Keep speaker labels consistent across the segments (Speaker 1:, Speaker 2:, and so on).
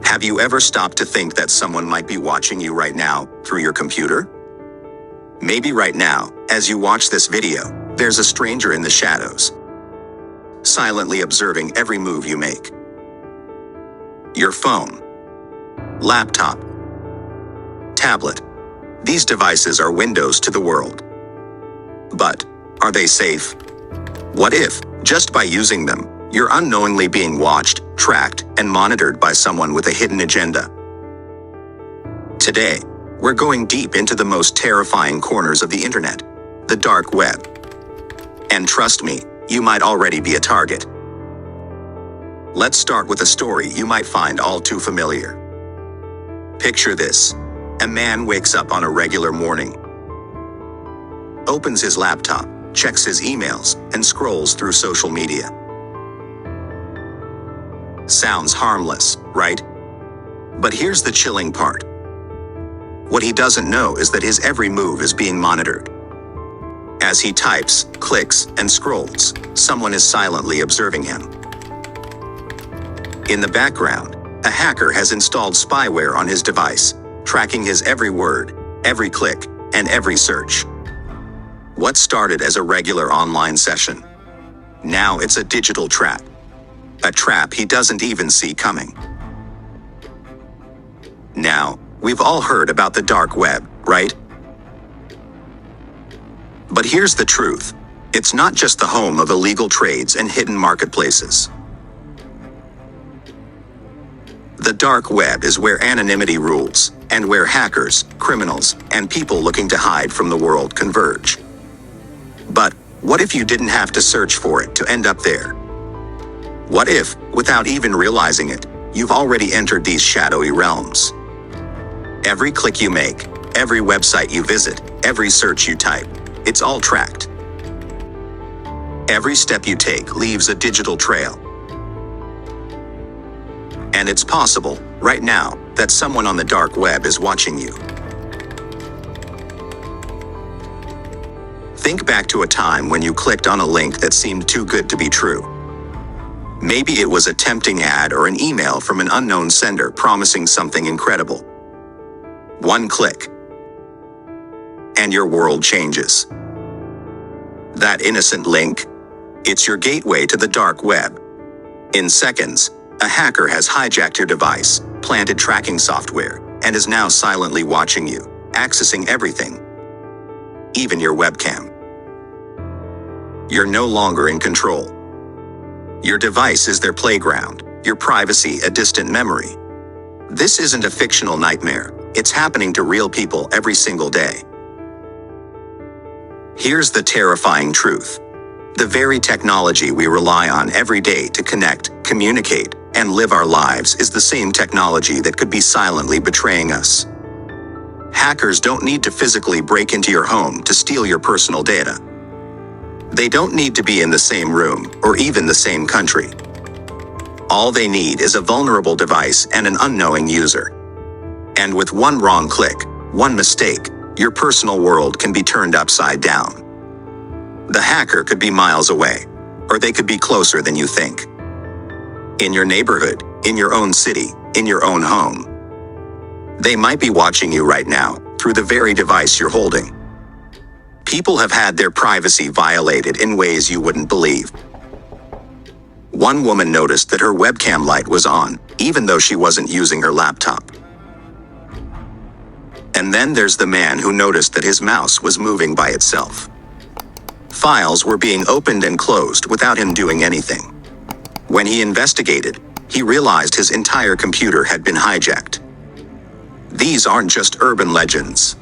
Speaker 1: Have you ever stopped to think that someone might be watching you right now through your computer? Maybe right now, as you watch this video, there's a stranger in the shadows, silently observing every move you make. Your phone, laptop, tablet. These devices are windows to the world. But are they safe? What if, just by using them, you're unknowingly being watched, tracked, and monitored by someone with a hidden agenda? Today, we're going deep into the most terrifying corners of the internet, the dark web. And trust me, you might already be a target. Let's start with a story you might find all too familiar. Picture this. A man wakes up on a regular morning, opens his laptop, checks his emails, and scrolls through social media. Sounds harmless, right? But here's the chilling part. What he doesn't know is that his every move is being monitored. As he types, clicks, and scrolls, someone is silently observing him. In the background, a hacker has installed spyware on his device, tracking his every word, every click, and every search. What started as a regular online session, now it's a digital trap. A trap he doesn't even see coming. Now, we've all heard about the dark web, right? But here's the truth. It's not just the home of illegal trades and hidden marketplaces. The dark web is where anonymity rules, and where hackers, criminals, and people looking to hide from the world converge. But what if you didn't have to search for it to end up there? What if, without even realizing it, you've already entered these shadowy realms? Every click you make, every website you visit, every search you type, it's all tracked. Every step you take leaves a digital trail. And it's possible, right now, that someone on the dark web is watching you. Think back to a time when you clicked on a link that seemed too good to be true. Maybe it was a tempting ad or an email from an unknown sender promising something incredible. One click, and your world changes. That innocent link, it's your gateway to the dark web. In seconds, a hacker has hijacked your device, planted tracking software, and is now silently watching you, accessing everything, even your webcam. You're no longer in control. Your device is their playground, your privacy a distant memory. This isn't a fictional nightmare, it's happening to real people every single day. Here's the terrifying truth. The very technology we rely on every day to connect, communicate, and live our lives is the same technology that could be silently betraying us. Hackers don't need to physically break into your home to steal your personal data. They don't need to be in the same room or even the same country. All they need is a vulnerable device and an unknowing user. And with one wrong click, one mistake, your personal world can be turned upside down. The hacker could be miles away, or they could be closer than you think. In your neighborhood, in your own city, in your own home. They might be watching you right now, through the very device you're holding. People have had their privacy violated in ways you wouldn't believe. One woman noticed that her webcam light was on, even though she wasn't using her laptop. And then there's the man who noticed that his mouse was moving by itself. Files were being opened and closed without him doing anything. When he investigated, he realized his entire computer had been hijacked. These aren't just urban legends.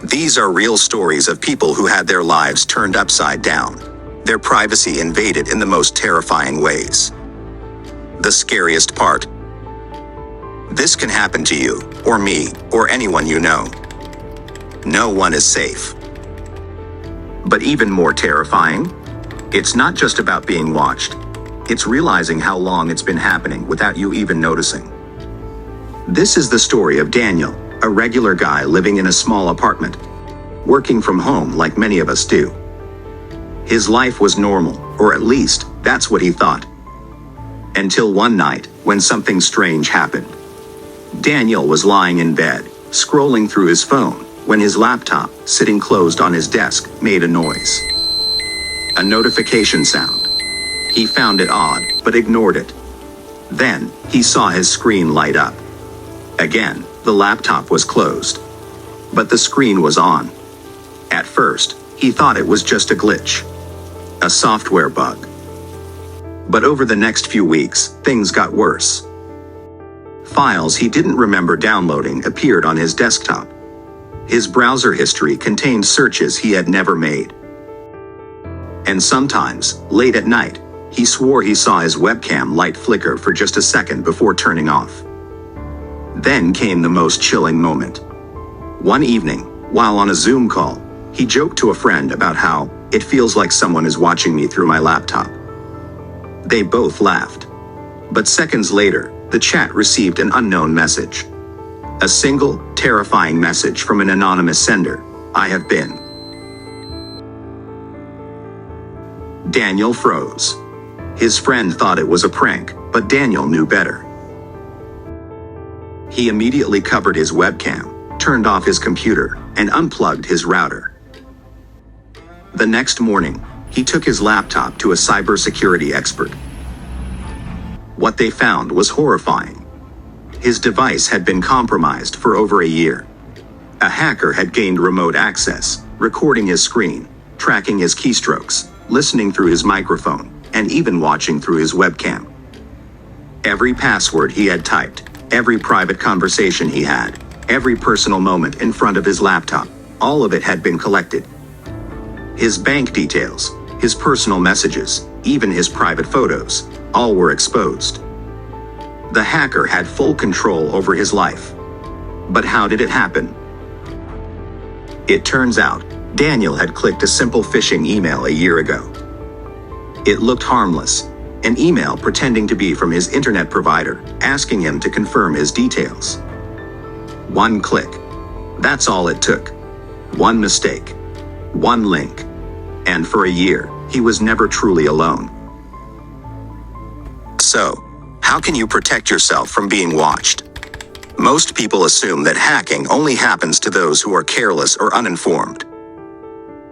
Speaker 1: These are real stories of people who had their lives turned upside down, their privacy invaded in the most terrifying ways. The scariest part. This can happen to you, or me, or anyone you know. No one is safe. But even more terrifying, it's not just about being watched. It's realizing how long it's been happening without you even noticing. This is the story of Daniel, a regular guy living in a small apartment, working from home like many of us do. His life was normal, or at least, that's what he thought. Until one night, when something strange happened. Daniel was lying in bed, scrolling through his phone, when his laptop, sitting closed on his desk, made a noise. A notification sound. He found it odd, but ignored it. Then, he saw his screen light up. Again, the laptop was closed. But the screen was on. At first, he thought it was just a glitch. A software bug. But over the next few weeks, things got worse. Files he didn't remember downloading appeared on his desktop. His browser history contained searches he had never made. And sometimes, late at night, he swore he saw his webcam light flicker for just a second before turning off. Then came the most chilling moment. One evening, while on a Zoom call, he joked to a friend about how, "It feels like someone is watching me through my laptop." They both laughed. But seconds later, the chat received an unknown message. A single, terrifying message from an anonymous sender: "I have been." Daniel froze. His friend thought it was a prank, but Daniel knew better. He immediately covered his webcam, turned off his computer, and unplugged his router. The next morning, he took his laptop to a cybersecurity expert. What they found was horrifying. His device had been compromised for over a year. A hacker had gained remote access, recording his screen, tracking his keystrokes, listening through his microphone, and even watching through his webcam. Every password he had typed, every private conversation he had, every personal moment in front of his laptop, all of it had been collected. His bank details, his personal messages, even his private photos, all were exposed. The hacker had full control over his life. But how did it happen? It turns out, Daniel had clicked a simple phishing email a year ago. It looked harmless, an email pretending to be from his internet provider, asking him to confirm his details. One click. That's all it took. One mistake. One link. And for a year, he was never truly alone. So, how can you protect yourself from being watched? Most people assume that hacking only happens to those who are careless or uninformed.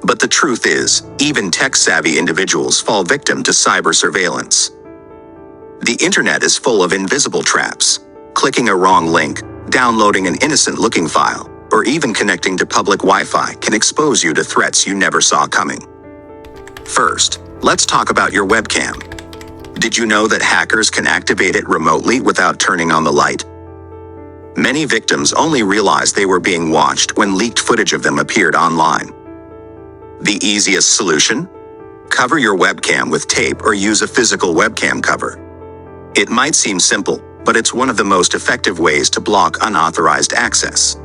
Speaker 1: But the truth is, even tech-savvy individuals fall victim to cyber surveillance. The internet is full of invisible traps. Clicking a wrong link, downloading an innocent-looking file, or even connecting to public Wi-Fi can expose you to threats you never saw coming. First, let's talk about your webcam. Did you know that hackers can activate it remotely without turning on the light? Many victims only realized they were being watched when leaked footage of them appeared online. The easiest solution? Cover your webcam with tape or use a physical webcam cover. It might seem simple, but it's one of the most effective ways to block unauthorized access.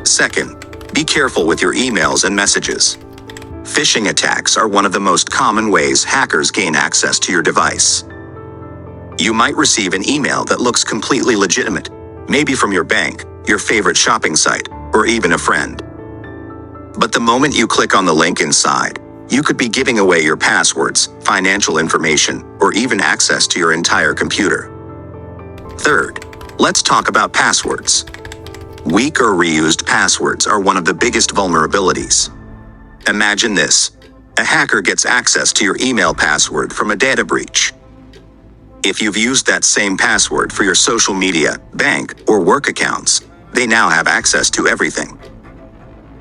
Speaker 1: Second, be careful with your emails and messages. Phishing attacks are one of the most common ways hackers gain access to your device. You might receive an email that looks completely legitimate, maybe from your bank, your favorite shopping site, or even a friend. But the moment you click on the link inside, you could be giving away your passwords, financial information, or even access to your entire computer. Third, let's talk about passwords. Weak or reused passwords are one of the biggest vulnerabilities. Imagine this. A hacker gets access to your email password from a data breach. If you've used that same password for your social media, bank, or work accounts, they now have access to everything.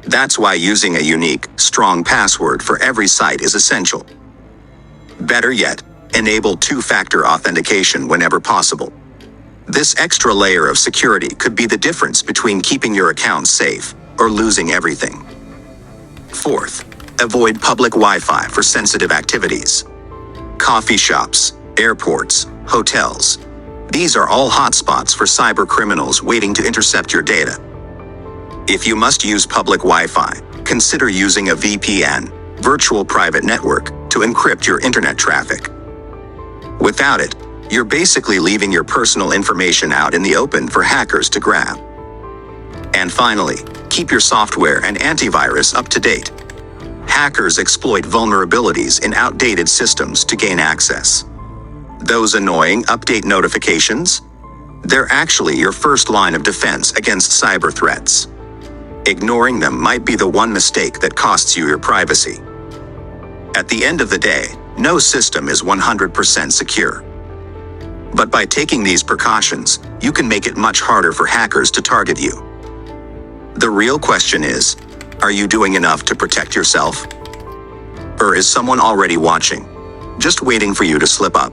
Speaker 1: That's why using a unique, strong password for every site is essential. Better yet, enable two-factor authentication whenever possible. This extra layer of security could be the difference between keeping your account safe or losing everything. Fourth, avoid public Wi-Fi for sensitive activities. Coffee shops, airports, hotels. These are all hotspots for cyber criminals waiting to intercept your data. If you must use public Wi-Fi, consider using a VPN, virtual private network, to encrypt your internet traffic. Without it, you're basically leaving your personal information out in the open for hackers to grab. And finally, keep your software and antivirus up to date. Hackers exploit vulnerabilities in outdated systems to gain access. Those annoying update notifications? They're actually your first line of defense against cyber threats. Ignoring them might be the one mistake that costs you your privacy. At the end of the day, no system is 100% secure. But by taking these precautions, you can make it much harder for hackers to target you. The real question is, are you doing enough to protect yourself? Or is someone already watching, just waiting for you to slip up?